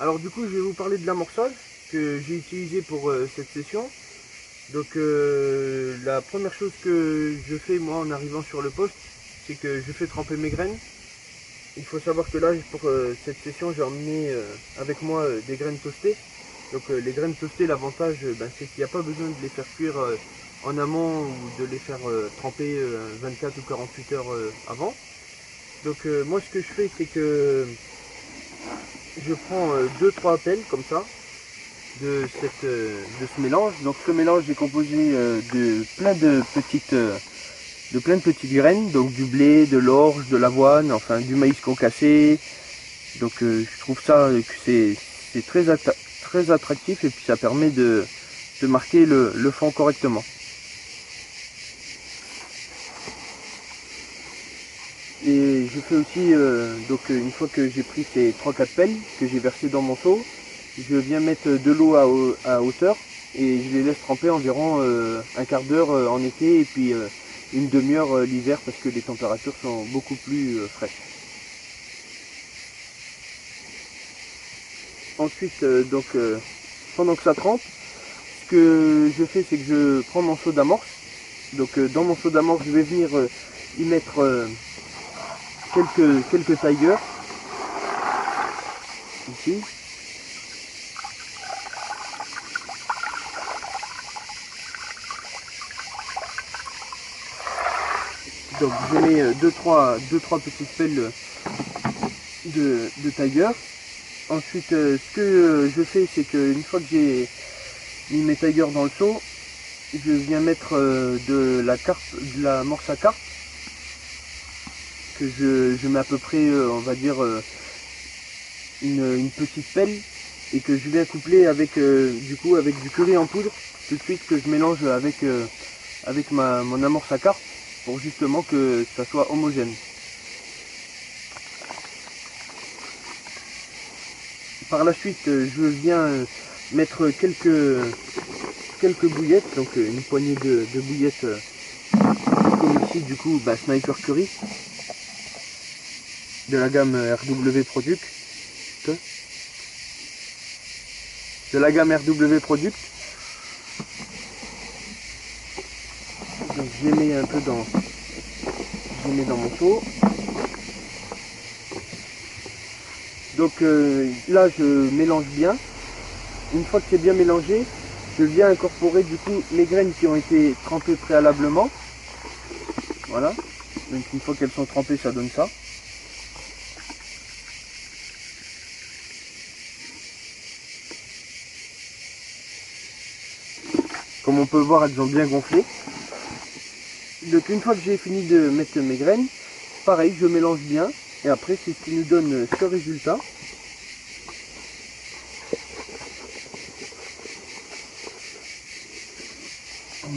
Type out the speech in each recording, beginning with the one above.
Alors du coup, je vais vous parler de l'amorçage que j'ai utilisé pour cette session. Donc la première chose que je fais moi en arrivant sur le poste, c'est que je fais tremper mes graines. Il faut savoir que là, pour cette session, j'ai emmené avec moi des graines toastées. Donc les graines toastées, l'avantage, c'est qu'il n'y a pas besoin de les faire cuire en amont ou de les faire tremper 24 ou 48 heures avant. Donc moi, ce que je fais, c'est que je prends 2-3 pelles comme ça de ce mélange. Donc ce mélange est composé de plein de petites graines, donc du blé, de l'orge, de l'avoine, enfin du maïs concassé. Donc je trouve ça que c'est très attractif et puis ça permet de marquer le fond correctement. Et je fais aussi, donc une fois que j'ai pris ces 3-4 pelles que j'ai versées dans mon seau, je viens mettre de l'eau à hauteur et je les laisse tremper environ un quart d'heure en été et puis une demi-heure l'hiver parce que les températures sont beaucoup plus fraîches. Ensuite, pendant que ça trempe, ce que je fais, c'est que je prends mon seau d'amorce. Donc dans mon seau d'amorce, je vais venir y mettre quelques tailleurs ici. Donc je mets 2-3 petites pelles de tailleurs. Ensuite ce que je fais, c'est qu'une fois que j'ai mis mes tailleurs dans le seau, je viens mettre de la morse à carpe que je mets à peu près on va dire une petite pelle et que je viens coupler avec avec du curry en poudre tout de suite que je mélange avec mon amorce à carpe pour justement que ça soit homogène. Par la suite je viens mettre quelques bouillettes, donc une poignée de bouillettes comme ici du coup Sniper Curry de la gamme RW Product. Donc je les mets un peu dans mon seau. Donc là je mélange bien. Une fois que c'est bien mélangé, je viens incorporer du coup les graines qui ont été trempées préalablement. Voilà. Donc une fois qu'elles sont trempées, ça donne ça. Comme on peut voir, elles ont bien gonflé. Donc une fois que j'ai fini de mettre mes graines, pareil, je mélange bien. Et après, c'est ce qui nous donne ce résultat.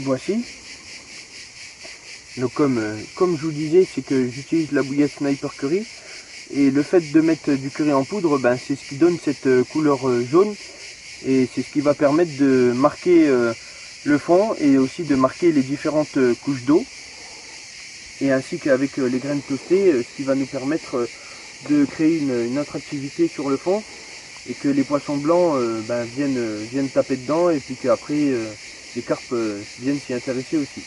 Voici. Donc comme je vous disais, c'est que j'utilise la bouillette Sniper Curry. Et le fait de mettre du curry en poudre, c'est ce qui donne cette couleur jaune. Et c'est ce qui va permettre de marquer le fond et aussi de marquer les différentes couches d'eau. Et ainsi qu'avec les graines toastées, ce qui va nous permettre de créer une attractivité sur le fond. Et que les poissons blancs viennent taper dedans et puis qu'après les carpes viennent s'y intéresser aussi.